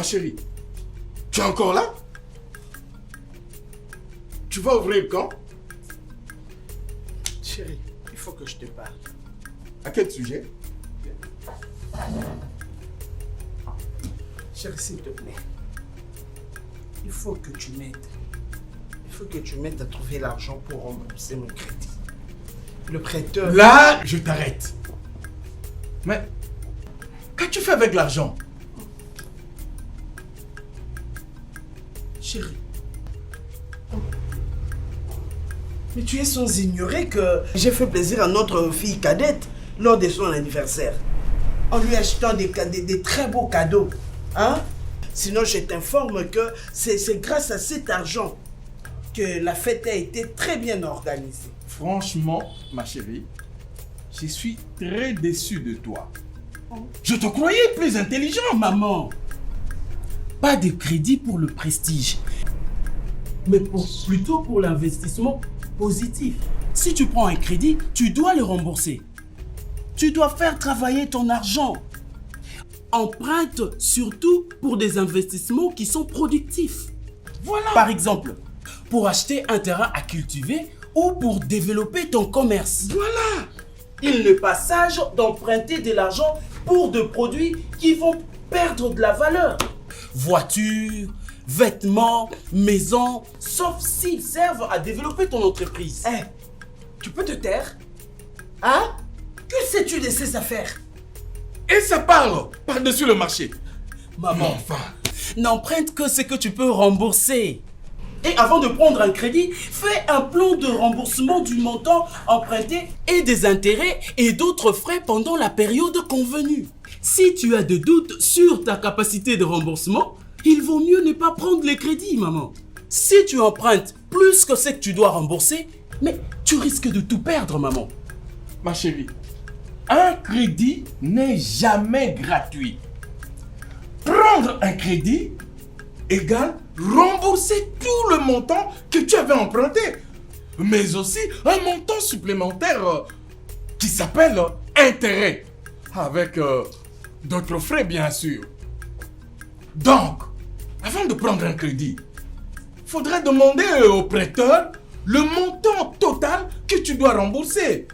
chérie, tu es encore là? Tu vas ouvrir quand? Chérie, il faut que je te parle. À quel sujet? Chérie, s'il te plaît. Il faut que tu m'aides. Il faut que tu m'aides à trouver l'argent pour rembourser mon crédit. Le prêteur... Là, je t'arrête. Mais, qu'as-tu fait avec l'argent? Chérie. Mais tu es sans ignorer que j'ai fait plaisir à notre fille cadette lors de son anniversaire. En lui achetant des très beaux cadeaux. Hein? Sinon, je t'informe que c'est grâce à cet argent que la fête a été très bien organisée. Franchement, ma chérie, je suis très déçu de toi. Je te croyais plus intelligent, maman. Pas de crédit pour le prestige, mais plutôt pour l'investissement positif. Si tu prends un crédit, tu dois le rembourser. Tu dois faire travailler ton argent. Emprunte surtout pour des investissements qui sont productifs. Voilà. Par exemple, pour acheter un terrain à cultiver ou pour développer ton commerce. Voilà. Il n'est pas sage d'emprunter de l'argent pour des produits qui vont perdre de la valeur. Voitures, vêtements, maisons, sauf s'ils servent à développer ton entreprise. Eh, tu peux te taire? Hein? Que sais-tu de ces affaires? Et ça parle par-dessus le marché. Maman, Enfin. n'emprunte que ce que tu peux rembourser. Et avant de prendre un crédit, fais un plan de remboursement du montant emprunté et des intérêts et d'autres frais pendant la période convenue. Si tu as des doutes sur ta capacité de remboursement, il vaut mieux ne pas prendre les crédits, maman. Si tu empruntes plus que ce que tu dois rembourser, mais tu risques de tout perdre, maman. Ma chérie, un crédit n'est jamais gratuit. Prendre un crédit égale rembourser tout le montant que tu avais emprunté, mais aussi un montant supplémentaire qui s'appelle intérêt, avec d'autres frais bien sûr. Donc, avant de prendre un crédit, il faudrait demander au prêteur le montant total que tu dois rembourser.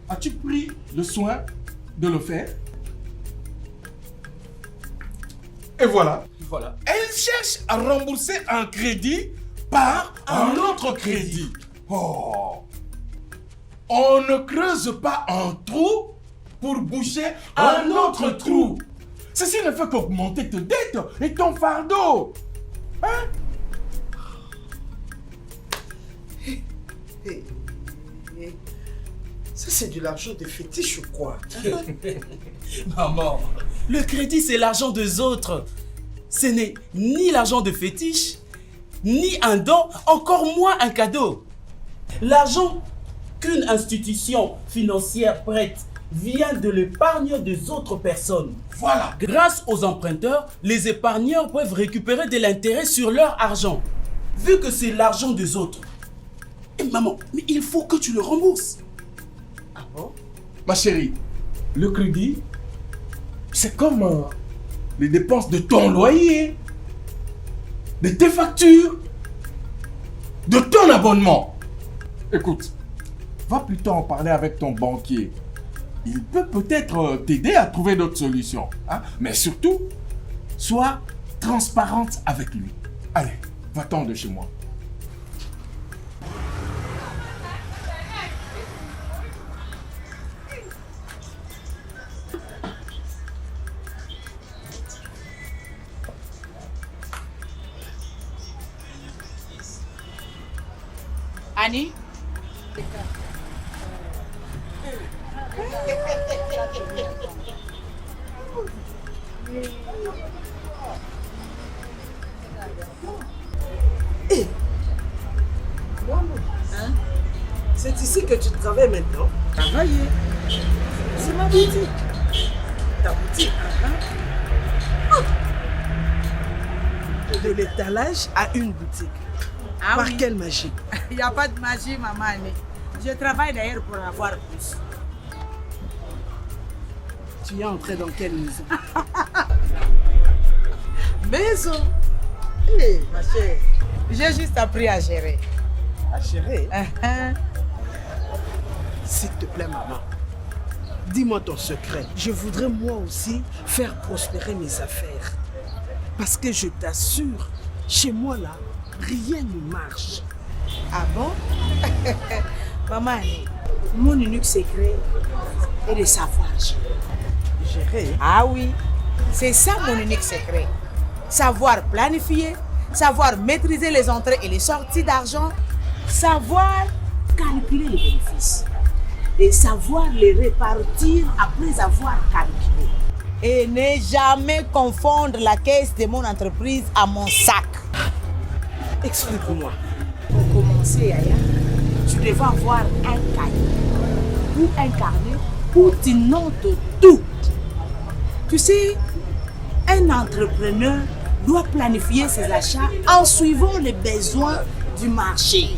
As-tu pris le soin de le faire? Et voilà. Elle cherche à rembourser un crédit par un autre crédit. Oh. On ne creuse pas un trou pour boucher un autre trou. Ceci ne fait qu'augmenter tes dettes et ton fardeau. Hein? Ça, c'est de l'argent de fétiche ou quoi? Maman, le crédit c'est l'argent des autres. Ce n'est ni l'argent de fétiche, ni un don, encore moins un cadeau. L'argent qu'une institution financière prête vient de l'épargne des autres personnes. Voilà. Grâce aux emprunteurs, les épargneurs peuvent récupérer de l'intérêt sur leur argent, vu que c'est l'argent des autres. Et maman, mais il faut que tu le rembourses. Ah bon? Ma chérie, le crédit, c'est comme les dépenses de ton loyer, de tes factures, de ton abonnement. Écoute, va plutôt en parler avec ton banquier. Il peut peut-être t'aider à trouver d'autres solutions. Hein? Mais surtout, sois transparente avec lui. Allez, va-t'en de chez moi. Annie? Hé! Hein? C'est ici que tu travailles maintenant? Travailler. C'est ma boutique. Ta boutique? De l'étalage à une boutique. Ah Par oui. quelle magie? Il n'y a pas de magie, maman Annie. Je travaille d'ailleurs pour avoir plus. Tu es entré dans quelle maison? Maison. Hé, ma chère, j'ai juste appris à gérer. Ah chérie, Uh-huh. s'il te plaît maman, dis-moi ton secret. Je voudrais moi aussi faire prospérer mes affaires. Parce que je t'assure, chez moi là, rien ne marche. Ah bon? Maman, mon unique secret est de savoir gérer. Gérer? Ah oui, c'est ça mon unique secret. Savoir planifier, savoir maîtriser les entrées et les sorties d'argent, savoir calculer les bénéfices et savoir les répartir après avoir calculé. Et ne jamais confondre la caisse de mon entreprise à mon sac. Explique-moi. Pour commencer, Yaya, tu devais avoir un cahier ou un carnet où tu notes tout. Tu sais, un entrepreneur doit planifier ses achats en suivant les besoins du marché.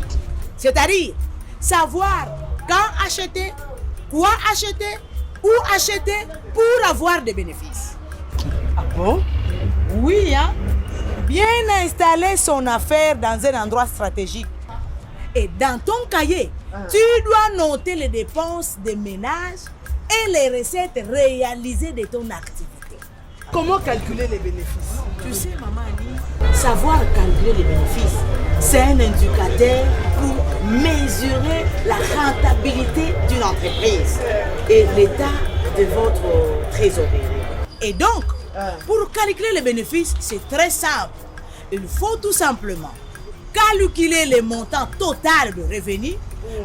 C'est-à-dire, savoir quand acheter, quoi acheter, où acheter pour avoir des bénéfices. Ah bon? Oui, hein? Bien installer son affaire dans un endroit stratégique. Et dans ton cahier, tu dois noter les dépenses de ménage et les recettes réalisées de ton activité. Comment calculer les bénéfices? Tu sais, maman dit, savoir calculer les bénéfices, c'est un indicateur pour mesurer la rentabilité d'une entreprise et l'état de votre trésorerie. Et donc, pour calculer les bénéfices, c'est très simple. Il faut tout simplement calculer le montant total de revenus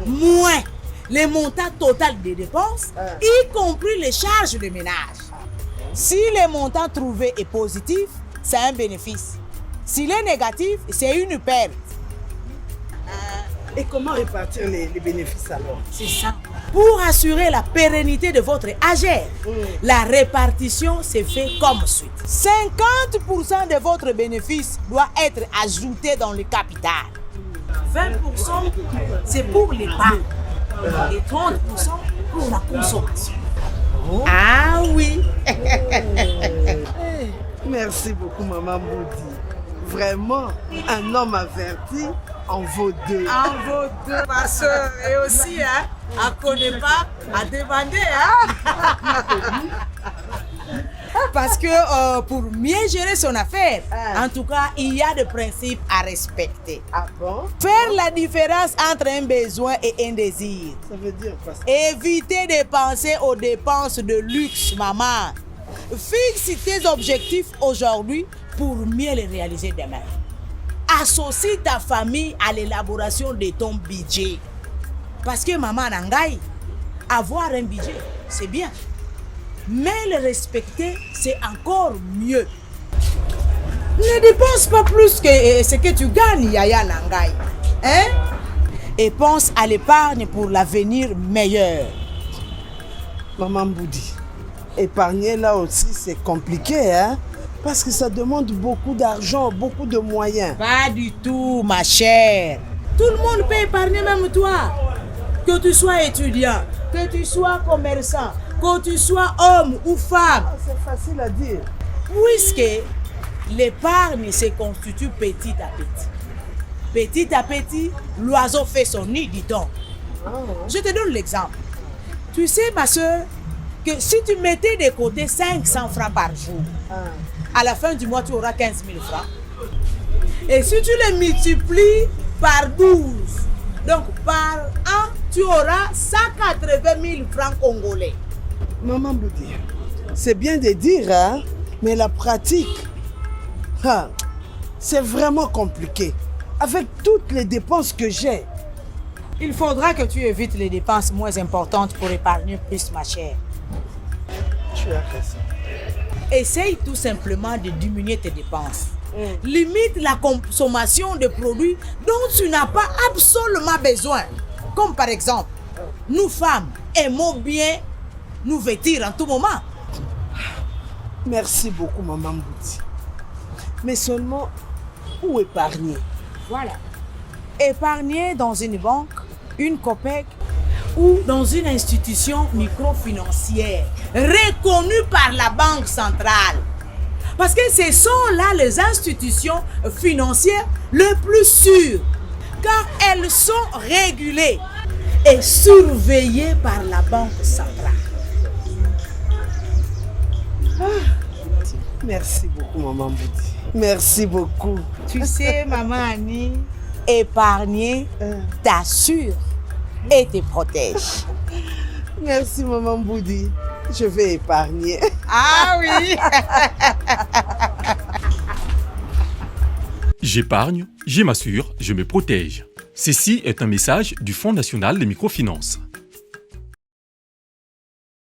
moins le montant total des dépenses, y compris les charges de ménage. Si le montant trouvé est positif, c'est un bénéfice. S'il est négatif, c'est une perte. Et comment répartir les bénéfices alors? C'est ça. Pour assurer la pérennité de votre AGR, la répartition se fait comme suit. 50% de votre bénéfice doit être ajouté dans le capital. 20% c'est pour l'épargne et 30% pour la consommation. Ah oui. Merci beaucoup maman Boudi. Vraiment, un homme averti en vaut deux. En vaut deux, ma soeur. Et aussi, hein, on ne connaît pas à demander. Hein? Parce que pour mieux gérer son affaire, en tout cas, il y a des principes à respecter. Ah bon? Faire la différence entre un besoin et un désir. Ça veut dire quoi ça? Éviter de penser aux dépenses de luxe, maman. Fixe tes objectifs aujourd'hui pour mieux les réaliser demain. Associe ta famille à l'élaboration de ton budget. Parce que maman Nangaï, avoir un budget, c'est bien. Mais le respecter, c'est encore mieux. Ne dépense pas plus que ce que tu gagnes, Yaya Nangaï. Hein? Et pense à l'épargne pour l'avenir meilleur. Maman Boudi, épargner là aussi c'est compliqué, hein? Parce que ça demande beaucoup d'argent, beaucoup de moyens. Pas du tout, ma chère. Tout le monde peut épargner, même toi. Que tu sois étudiant, que tu sois commerçant, que tu sois homme ou femme. C'est facile à dire. Puisque l'épargne se constitue petit à petit. Petit à petit, l'oiseau fait son nid, dit-on. Je te donne l'exemple. Tu sais, ma soeur, que si tu mettais de côté 500 francs par jour, à la fin du mois, tu auras 15 000 francs. Et si tu les multiplies par 12, donc par an, tu auras 180 000 francs congolais. Maman Boudi, c'est bien de dire, hein? Mais la pratique, c'est vraiment compliqué. Avec toutes les dépenses que j'ai. Il faudra que tu évites les dépenses moins importantes pour épargner plus, ma chère. Tu as raison. Essaye tout simplement de diminuer tes dépenses. Limite la consommation de produits dont tu n'as pas absolument besoin. Comme par exemple, nous femmes aimons bien nous vêtir en tout moment. Merci beaucoup, maman Boudi. Mais seulement, où épargner? Voilà. Épargner dans une banque, une COPEC ou dans une institution microfinancière reconnue par la Banque centrale. Parce que ce sont là les institutions financières les plus sûres. Car elles sont régulées et surveillées par la Banque centrale. Merci beaucoup, maman Boudi. Merci beaucoup. Tu sais, maman Annie, épargner t'assure et te protège. Merci, maman Boudi. Je vais épargner. Ah oui. J'épargne, je m'assure, je me protège. Ceci est un message du Fonds national de microfinance.